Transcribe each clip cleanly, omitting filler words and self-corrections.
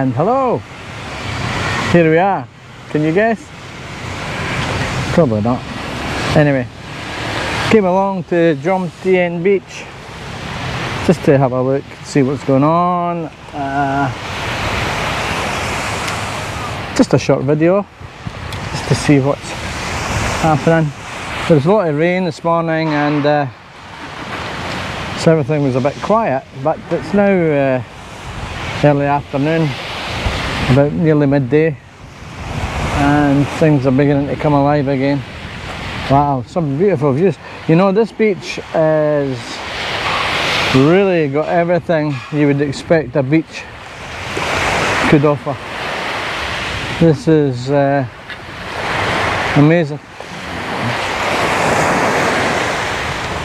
And hello, here we are. Can you guess? Probably not. Anyway, came along to Jomtien beach just to have a look, see what's going on. Just a short video just to see what's happening. There's a lot of rain this morning, and so everything was a bit quiet, but it's now early afternoon, about nearly midday, and things are beginning to come alive again. Wow, some beautiful views. You know, this beach is really got everything you would expect a beach could offer. This is amazing.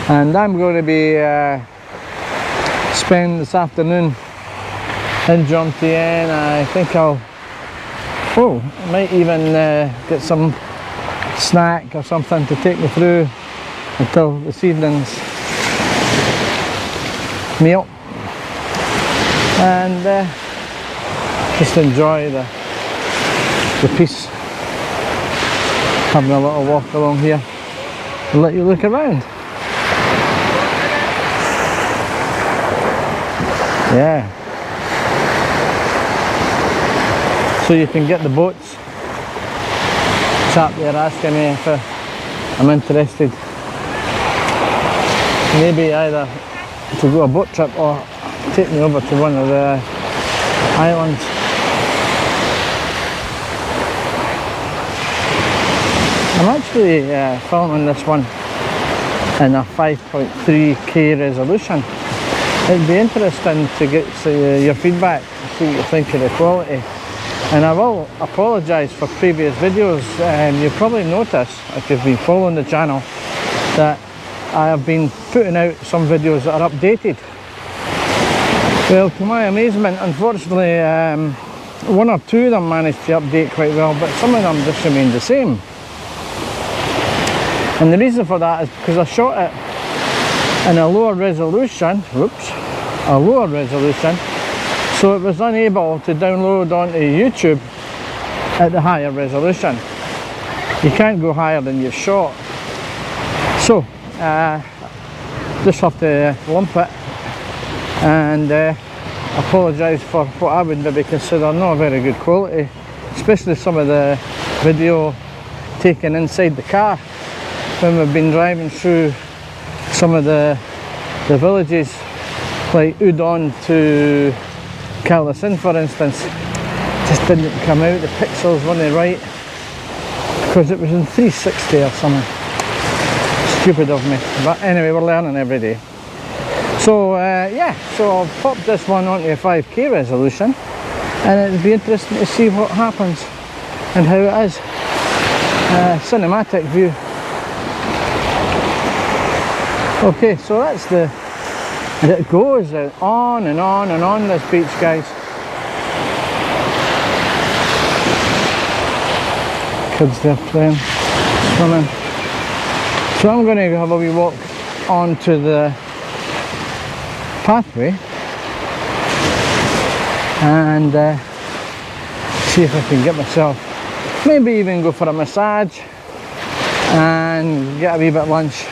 And I'm going to be spend this afternoon in Jomtien. I think I might even get some snack or something to take me through until this evening's meal, and just enjoy the peace, having a little walk along here and let you look around. Yeah, so you can get the boats. Chap there asking me if I'm interested, maybe either to go a boat trip or take me over to one of the islands. I'm actually filming this one in a 5.3K resolution. It'd be interesting to get your feedback, see what you think of the quality. And I will apologise for previous videos. You've probably noticed, if you've been following the channel, that I have been putting out some videos that are updated. Well, to my amazement, unfortunately, one or two of them managed to update quite well, but some of them just remained the same. And the reason for that is because I shot it in a lower resolution, so it was unable to download onto YouTube at the higher resolution. You can't go higher than you've shot. So, just have to lump it and apologise for what I would maybe consider not very good quality, especially some of the video taken inside the car when we've been driving through some of the villages like Udon to Calasin, for instance. Just didn't come out, the pixels weren't right because it was in 360 or something. Stupid of me, but anyway, we're learning every day. So yeah, so I'll pop this one onto a 5K resolution, and it'll be interesting to see what happens and how it is. Cinematic view. Okay, so that's it goes on and on and on, this beach, guys. Kids there playing, swimming. So I'm going to have a wee walk onto the pathway and see if I can get myself, maybe even go for a massage and get a wee bit of lunch.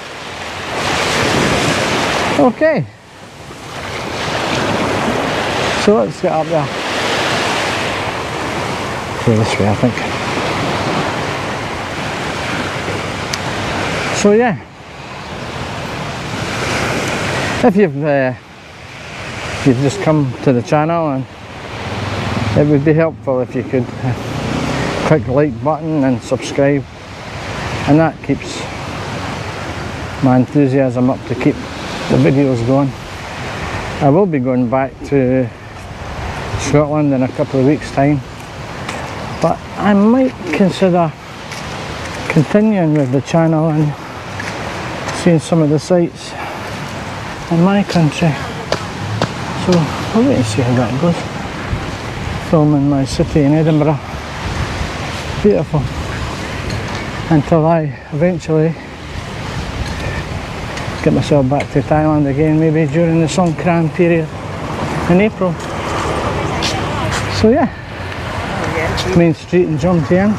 Okay, so let's get up there. Go this way, I think. So yeah, if you've just come to the channel, and it would be helpful if you could click the like button and subscribe, and that keeps my enthusiasm up to keep the videos going. I will be going back to Scotland in a couple of weeks' time, but I might consider continuing with the channel and seeing some of the sights in my country. So I'll wait and see how that goes. Filming my city in Edinburgh. Beautiful. Until I eventually get myself back to Thailand again, maybe during the Songkran period in April. So yeah. Main Street in Jomtien.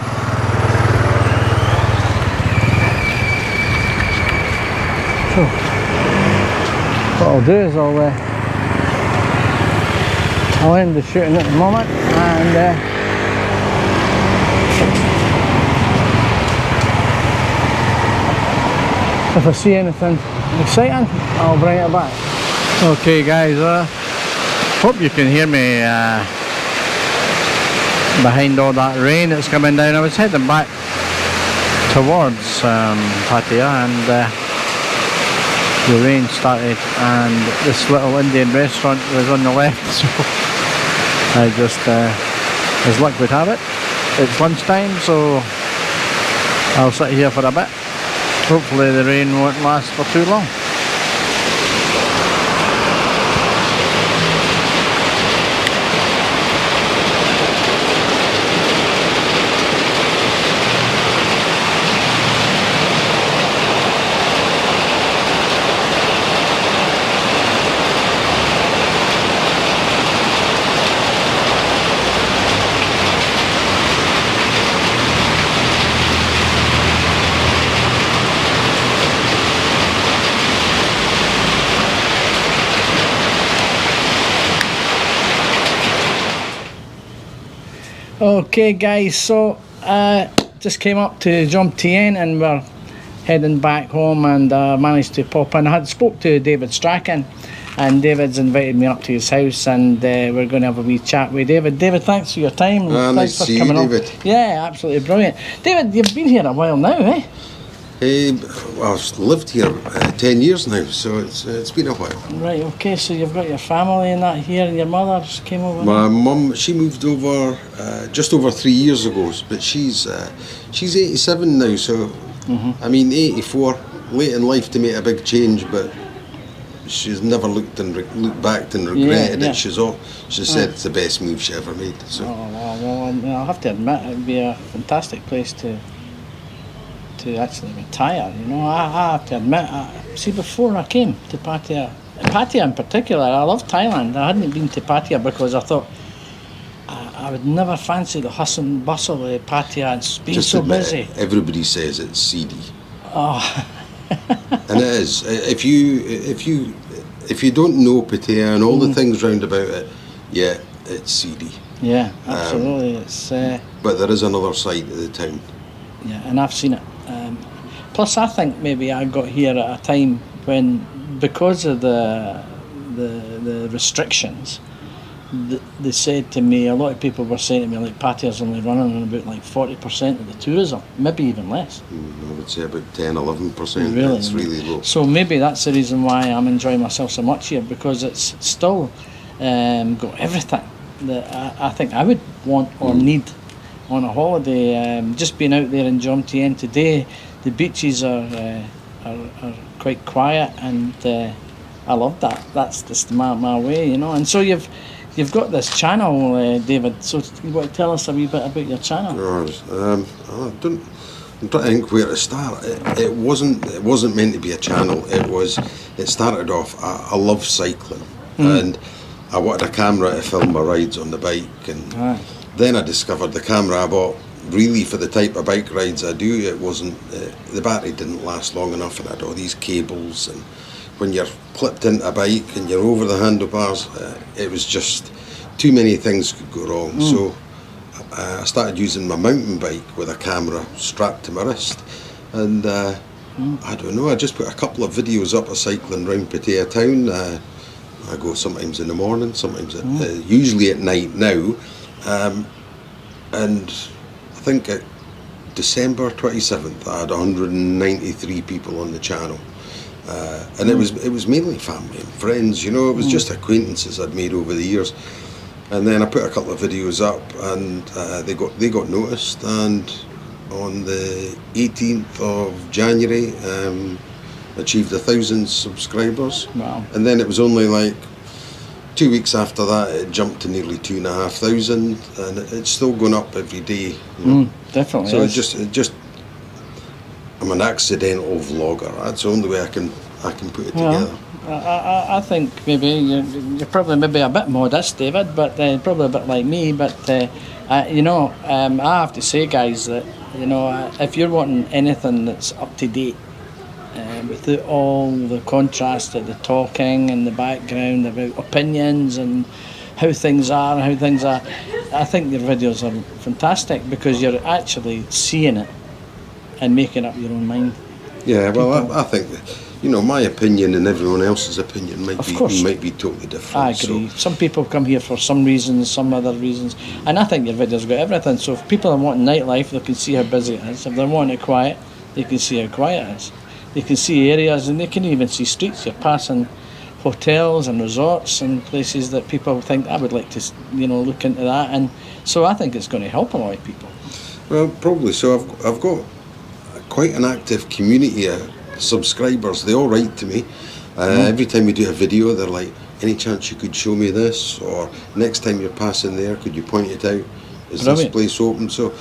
So, what I'll do is I'll end the shooting at the moment, and if I see anything exciting, I'll bring it back. Okay guys, hope you can hear me behind all that rain that's coming down. I was heading back towards Pattaya, and the rain started, and this little Indian restaurant was on the left, so I just, as luck would have it, it's lunchtime, so I'll sit here for a bit. Hopefully the rain won't last for too long. Okay guys, so just came up to Jomtien and we're heading back home, and managed to pop in. I had spoke to David Strachan, and David's invited me up to his house, and we're going to have a wee chat with David. David, thanks for your time. Nice for to see coming you, David. on. Yeah, absolutely brilliant. David, you've been here a while now, eh? Well, I've lived here 10 years now, so it's been a while. Right, okay, so you've got your family and that here, and your mother just came over? My mum, she moved over just over 3 years ago, but she's 87 now, so I mean 84, late in life to make a big change, but she's never looked back and regretted it. She said it's the best move she ever made. So. Well, I'll have to admit, it'd be a fantastic place to actually retire, you know. I have to admit, see, before I came to Pattaya in particular, I love Thailand. I hadn't been to Pattaya because I thought I would never fancy the hustle and bustle of Pattaya. It's been Just so admit busy. It, everybody says it's seedy. Oh. And it is. If you don't know Pattaya and all the things round about it, yeah, it's seedy. Yeah, absolutely. It's but there is another side to the town. Yeah, and I've seen it. Plus, I think maybe I got here at a time when, because of the restrictions, they said to me, a lot of people were saying to me, like, Pattaya's only running on about like 40% of the tourism, maybe even less. I would say about 10-11%. Really? It's really low. So maybe that's the reason why I'm enjoying myself so much here, because it's still got everything that I think I would want or need on a holiday. Just being out there in Jomtien today, the beaches are quite quiet, and I love that. That's just my way, you know. And so you've got this channel, David. So you want to tell us a wee bit about your channel? I'm trying to think where to start. It wasn't meant to be a channel. It started off. I love cycling, and I wanted a camera to film my rides on the bike, and. Then I discovered the camera I bought, really for the type of bike rides I do, it wasn't, the battery didn't last long enough, and I had all these cables, and when you're clipped into a bike and you're over the handlebars, it was just too many things could go wrong. So I started using my mountain bike with a camera strapped to my wrist, and I don't know, I just put a couple of videos up of cycling around Pattaya town. I go sometimes in the morning, sometimes usually at night now. And I think at December 27th I had 193 people on the channel, and it was mainly family and friends, you know. It was just acquaintances I'd made over the years, and then I put a couple of videos up, and they got noticed, and on the 18th of January achieved 1,000 subscribers. Wow. And then it was only like 2 weeks after that, it jumped to nearly 2,500, and it's still going up every day. You know? Definitely. So it just, I'm an accidental vlogger. That's the only way I can put it together. I think maybe you're probably maybe a bit modest, David, but probably a bit like me. But I have to say, guys, that if you're wanting anything that's up to date, without all the contrast of the talking and the background about opinions and how things are, I think your videos are fantastic because you're actually seeing it and making up your own mind. Yeah, well, I think my opinion and everyone else's opinion might be totally different. I agree. Some people come here for some reasons, some other reasons, and I think your videos got everything. So if people are wanting nightlife, they can see how busy it is. If they're wanting it quiet, they can see how quiet it is. They can see areas, and they can even see streets. You're passing hotels and resorts and places that people think, I would like to, look into that. And so I think it's going to help a lot of people. Well, probably. So I've got quite an active community of subscribers. They all write to me. Every time we do a video, they're like, any chance you could show me this? Or next time you're passing there, could you point it out? Is this place open? So,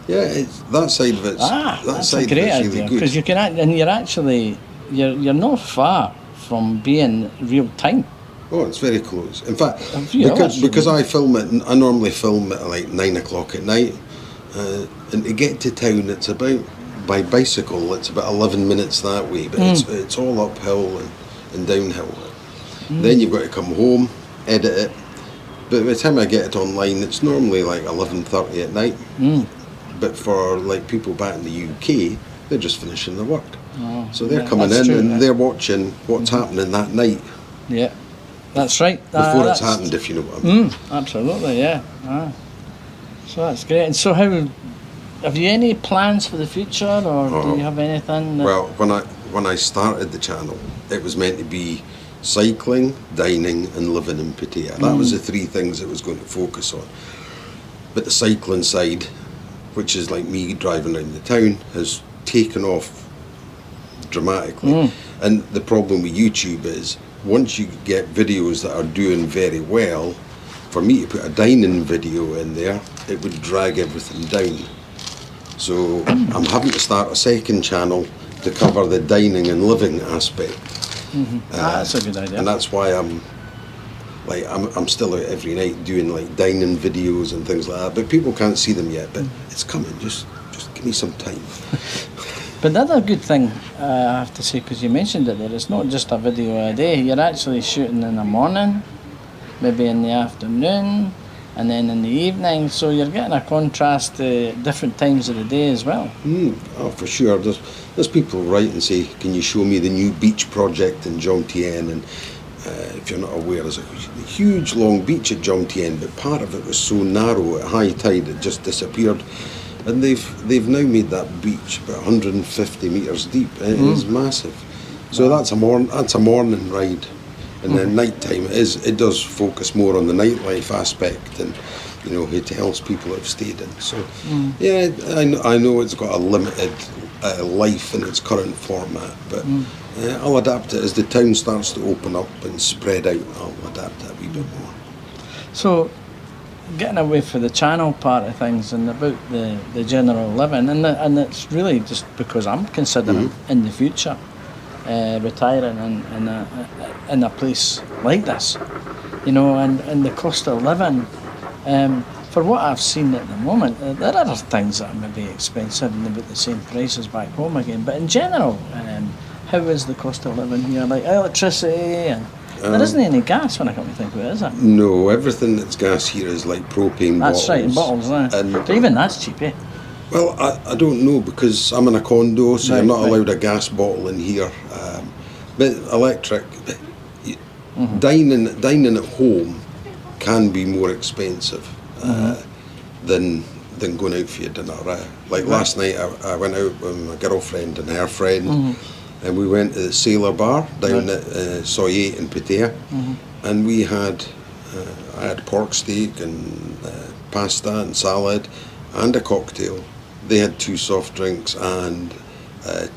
yeah, that side of it's that's a great idea, because you can, and you're not far from being real time. Oh, it's very close. In fact, because I normally film at like 9 o'clock at night, and to get to town, it's about, by bicycle, it's about 11 minutes that way, but it's all uphill and downhill. Then you've got to come home, edit it. But by the time I get it online, it's normally like 11:30 at night. But for like people back in the UK, they're just finishing their work. So they're coming in and they're watching what's happening that night. Yeah, that's right. Before it's happened, if you know what I mean. Absolutely, yeah. So that's great. And so have you any plans for the future, or do you have anything? Well, when I started the channel, it was meant to be cycling, dining and living in Pattaya. That was the three things it was going to focus on. But the cycling side, which is like me driving around the town, has taken off dramatically. And the problem with YouTube is, once you get videos that are doing very well, for me to put a dining video in there, it would drag everything down. So I'm having to start a second channel to cover the dining and living aspect. That's a good idea. And that's why I'm still out every night doing like dining videos and things like that. But people can't see them yet. But it's coming. Just give me some time. But the other good thing, I have to say, because you mentioned it there, it's not just a video a day. You're actually shooting in the morning, maybe in the afternoon, and then in the evening. So you're getting a contrast to different times of the day as well. Oh, for sure. There's people who write and say, can you show me the new beach project in Jomtien? And if you're not aware, there's a huge long beach at Jomtien, but part of it was so narrow at high tide it just disappeared. And they've now made that beach about 150 metres deep. It is massive. So that's a morning ride. And then night time it does focus more on the nightlife aspect and hotels people have stayed in. So yeah, I know it's got a limited life in its current format, but I'll adapt it as the town starts to open up and spread out. I'll adapt it a wee bit more. So, getting away from the channel part of things and about the general living, and it's really just because I'm considering in the future retiring in a place like this, and the cost of living. For what I've seen at the moment, there are other things that are maybe expensive and about the same price as back home again. But in general, how is the cost of living here? Like electricity, and there isn't any gas when I come to think of it, is there? No, everything that's gas here is like propane bottles. That's right, in bottles, but even that's cheap, eh? Well, I don't know, because I'm in a condo, so you're not allowed a gas bottle in here. But electric, dining at home can be more expensive than going out for your dinner. Last night I went out with my girlfriend and her friend, and we went to the Sailor Bar down at Soy 8 in Pattaya, and we had I had pork steak and pasta and salad and a cocktail. They had 2 soft drinks and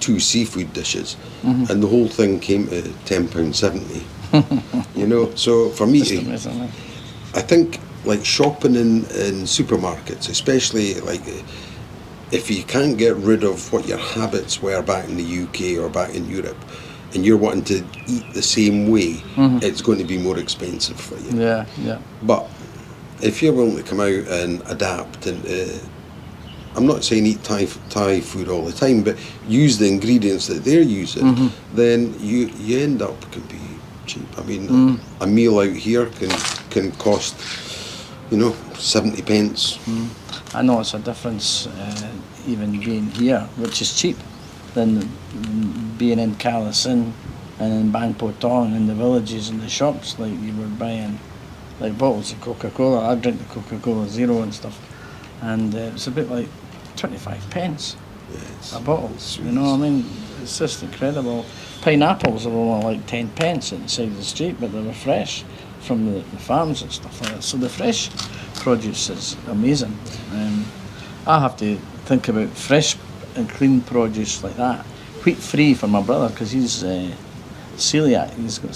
2 seafood dishes, and the whole thing came to £10.70. So for me, I think like shopping in supermarkets, especially like if you can't get rid of what your habits were back in the UK or back in Europe, and you're wanting to eat the same way, it's going to be more expensive for you. Yeah. But if you're willing to come out and adapt, and I'm not saying eat Thai food all the time, but use the ingredients that they're using, then you end up can be cheap. I mean, a meal out here can cost, 70 pence. I know it's a difference, even being here, which is cheap, than being in Callison and in Bang Potong in the villages and the shops. Like, you were buying like bottles of Coca-Cola. I drink the Coca-Cola Zero and stuff, and it's a bit like 25 pence a bottle. You know what I mean? It's just incredible. Pineapples are only like 10 pence inside the street, but they were fresh from the farms and stuff like that. So the fresh produce is amazing. I have to think about fresh and clean produce like that, wheat free for my brother, because he's celiac. Alan's got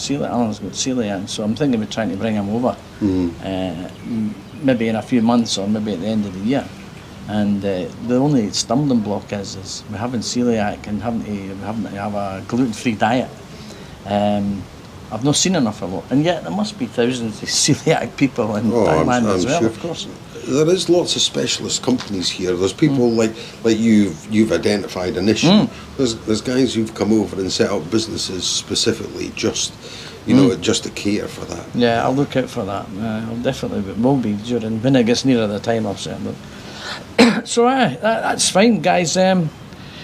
celiac, so I'm thinking about trying to bring him over, maybe in a few months or maybe at the end of the year. And the only stumbling block is we having celiac and having to have a gluten-free diet. I've not seen enough of it, and yet there must be thousands of celiac people in Thailand as well, sure. of course. There is lots of specialist companies here. There's people like you've identified an issue. There's guys who've come over and set up businesses specifically just to cater for that. Yeah, I'll look out for that. I'll definitely will be during when it gets nearer the time I've set up. So that's fine, guys. I'm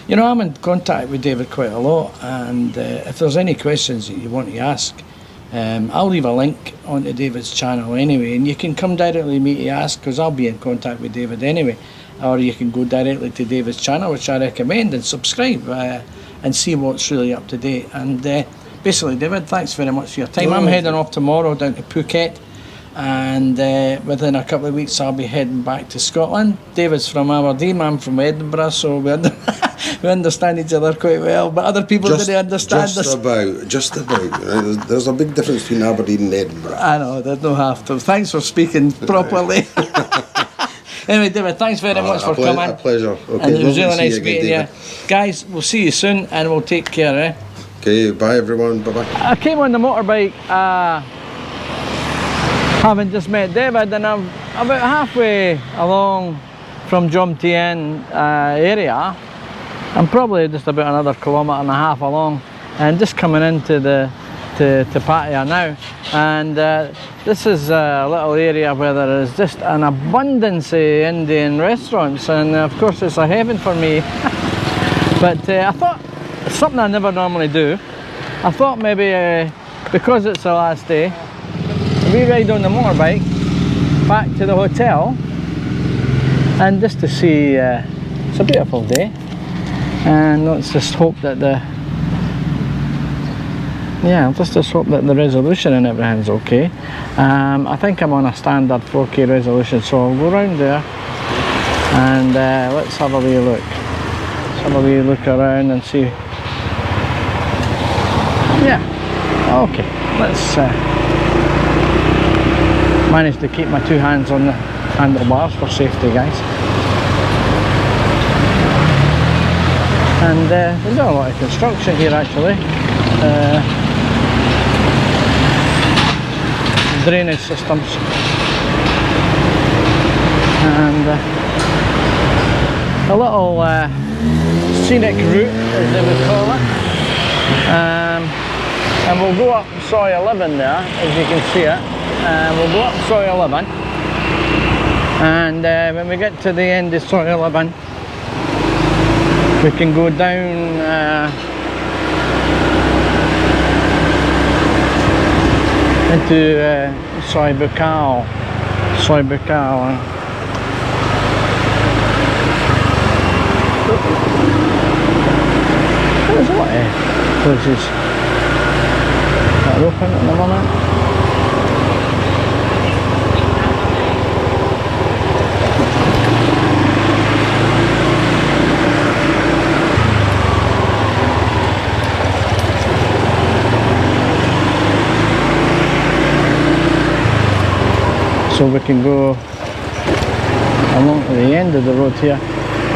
in contact with David quite a lot, and if there's any questions that you want to ask, I'll leave a link onto David's channel anyway, and you can come directly to me to ask, because I'll be in contact with David anyway, or you can go directly to David's channel, which I recommend, and subscribe and see what's really up to date. And basically, David, thanks very much for your time. I'm heading off tomorrow down to Phuket, and within a couple of weeks I'll be heading back to Scotland. David's from Aberdeen, I'm from Edinburgh, so we understand each other quite well, but other people didn't understand us. Just about. There's a big difference between Aberdeen and Edinburgh. I know, there's no have to. Thanks for speaking properly. Anyway, David, thanks very much for coming. A pleasure. Okay, and it was really nice meeting you. Guys, we'll see you soon, and we'll take care, eh? Okay, bye everyone, bye-bye. I came on the motorbike, having just met David, and I'm about halfway along from Jomtien area. I'm probably just about another 1.5 kilometres along, and just coming into to Pattaya now. And this is a little area where there is just an abundance of Indian restaurants, and of course it's a heaven for me. But I thought, it's something I never normally do. I thought maybe because it's the last day, we ride on the motorbike back to the hotel, and just to see, it's a beautiful day, and let's just hope that let's just hope that the resolution and everything's okay. I think I'm on a standard 4K resolution, so I'll go around there and let's have a wee look. Let's have a wee look around and see. Yeah, okay, let's manage to keep my two hands on the handlebars for safety, guys. And there's not a lot of construction here actually. Drainage systems, and a little scenic route, as they would call it. And we'll go up Soy 11 there, as you can see it. We'll go up Soy 11, and when we get to the end of Soy 11, we can go down into Soy Bukaw. There's a lot of places that are open at the moment. So we can go along to the end of the road here.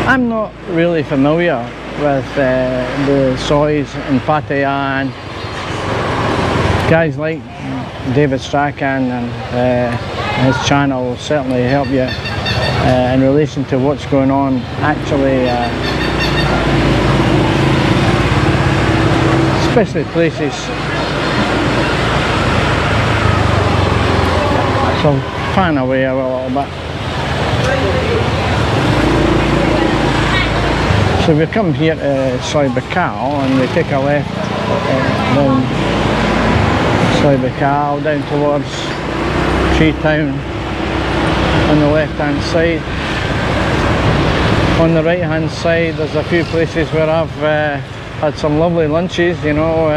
I'm not really familiar with the soys in Pattaya, and guys like David Strachan and his channel will certainly help you in relation to what's going on actually, especially places. So pan away a little bit. So we come here to Soi Buakhao and we take a left down Soi Buakhao down towards Tree Town on the left hand side. On the right hand side there's a few places where I've had some lovely lunches, you know.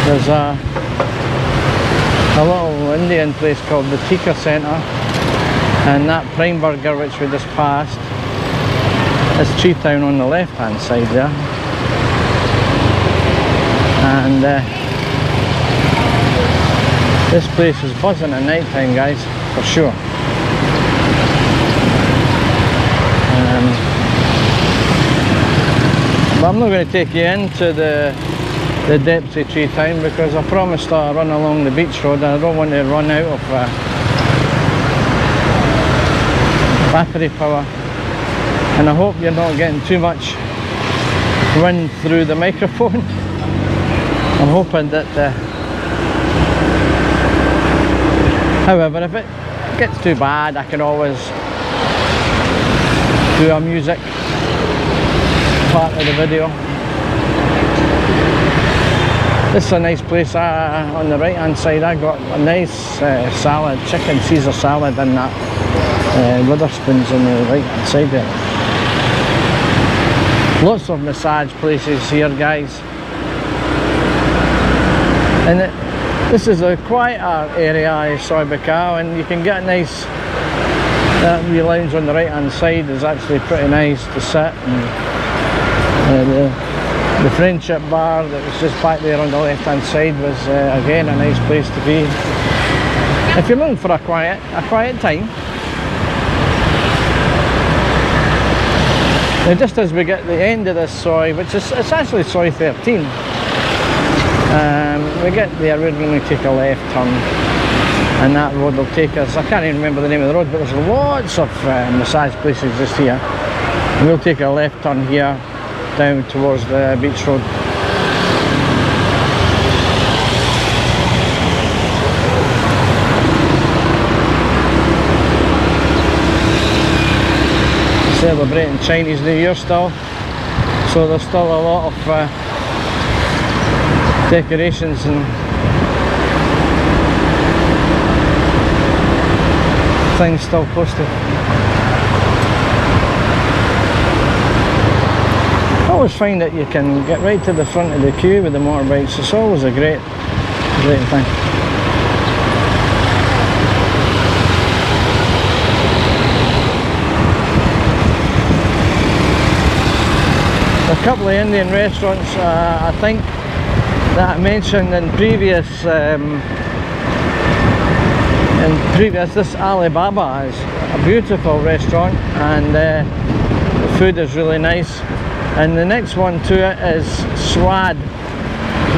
There's a little Indian place called the Tikka Centre, and that prime burger which we just passed is Tree Town on the left hand side there. And this place is buzzing at night time, guys, for sure. But I'm not going to take you into the depths of Tree Town because I promised I'll run along the beach road and I don't want to run out of battery power. And I hope you're not getting too much wind through the microphone. I'm hoping that however, if it gets too bad I can always do a music part of the video. This is a nice place on the right hand side. I got a nice salad, chicken Caesar salad and that Witherspoons on the right hand side there. Lots of massage places here, guys. And this is a quieter area, Soi Buakhao, and you can get a nice, that wee lounge on the right hand side is actually pretty nice to sit. And the Friendship Bar that was just back there on the left hand side was again a nice place to be. If you're looking for a quiet time. Now just as we get to the end of this soi, which is, it's actually soi 13, we get there, we're going to take a left turn and that road will take us, I can't even remember the name of the road, but there's lots of massage places just here. And we'll take a left turn here down towards the beach road. Celebrating Chinese New Year still, so there's still a lot of decorations and things still posted. I always find that you can get right to the front of the queue with the motorbikes. It's always a great thing. A couple of Indian restaurants, I think, that I mentioned in previous, this Alibaba is a beautiful restaurant and the food is really nice. And the next one to it is Swad.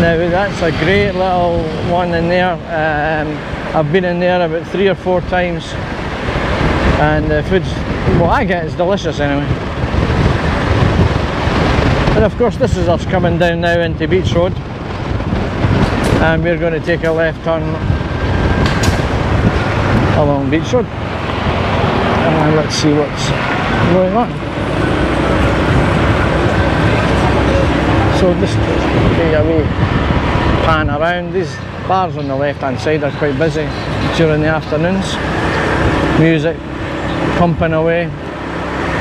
Now that's a great little one in there. I've been in there about 3 or 4 times and the food's, what I get is delicious anyway. And of course this is us coming down now into Beach Road and we're going to take a left turn along Beach Road and let's see what's going on. So just take a wee pan around. These bars on the left hand side are quite busy during the afternoons. Music pumping away.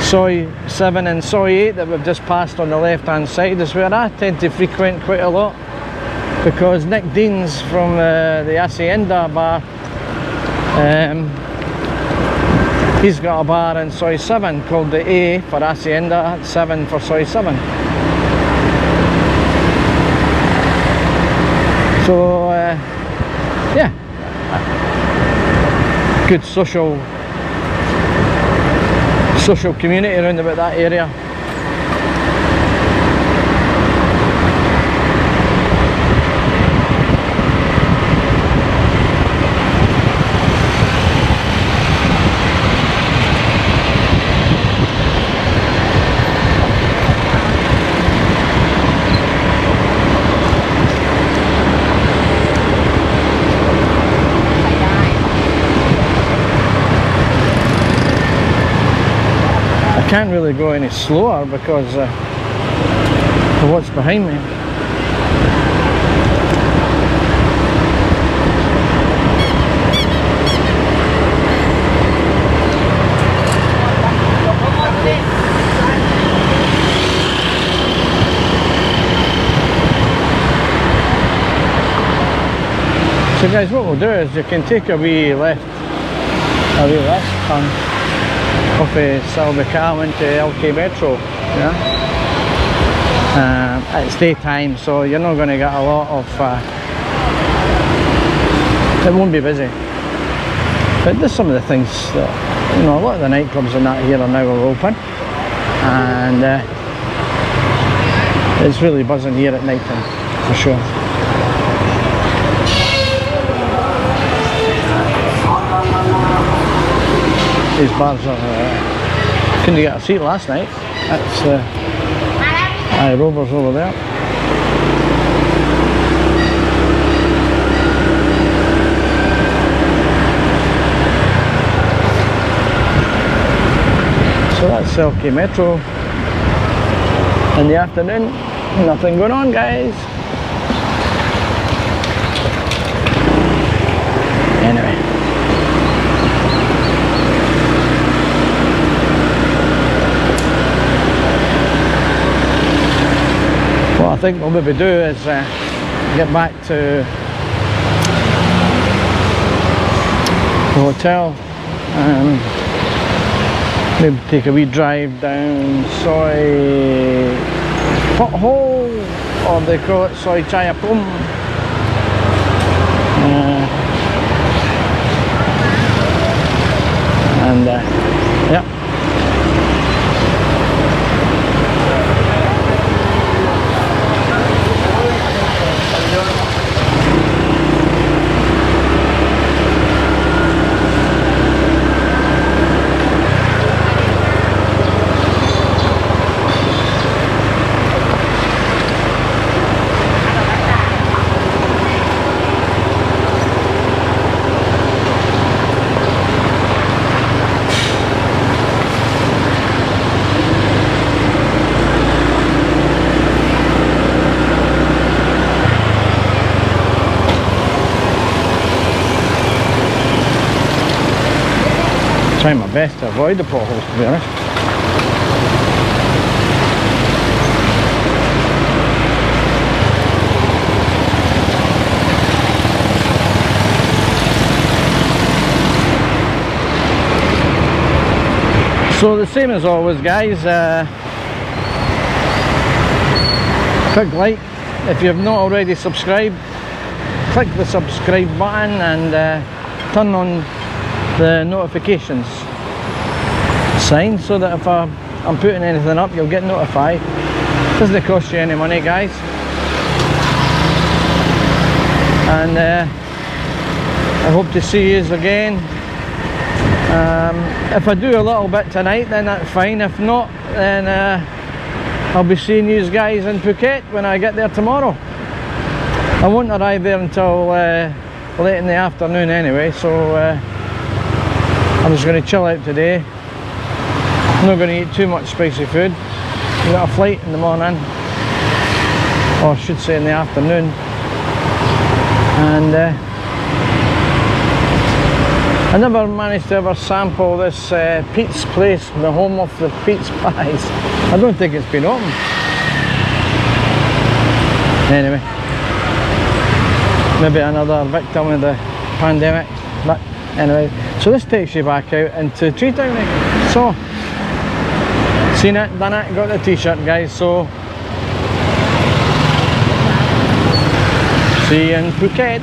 Soi 7 and Soi 8 that we've just passed on the left hand side is where I tend to frequent quite a lot because Nick Deans from the Hacienda bar, he's got a bar in Soi 7 called the A for Hacienda, 7 for Soi 7. So yeah, good social community around about that area. can't really go any slower because of what's behind me. So guys, what we'll do is you can take a wee left turn off of Salvacar into LK Metro. Yeah. It's daytime, so you're not going to get a lot of. It won't be busy. But there's some of the things that, you know, a lot of the nightclubs and that here are now open, and it's really buzzing here at night time for sure. These bars are, couldn't get a seat last night. That's Rover's over there. So that's LK Metro in the afternoon. Nothing going on, guys. Anyway. What I think we'll maybe do is get back to the hotel and maybe take a wee drive down Soy Pothole, or they call it Soy Chayapum. And yeah. Trying my best to avoid the potholes, to be honest. So the same as always, guys, click like if you have not already subscribed. Click the subscribe button and turn on the notifications sign so that if I'm putting anything up, you'll get notified. Doesn't cost you any money, guys. And I hope to see you again. If I do a little bit tonight, then that's fine. If not, then I'll be seeing you guys in Phuket when I get there tomorrow. I won't arrive there until late in the afternoon anyway, so I'm just going to chill out today. I'm not going to eat too much spicy food. I've got a flight in the morning, or I should say in the afternoon. And I never managed to ever sample this Pete's place, the home of the Pete's pies. I don't think it's been open. Anyway, maybe another victim of the pandemic. But anyway, so this takes you back out into Tree Town. So, seen it, done it, got the t-shirt, guys. So, see you in Phuket.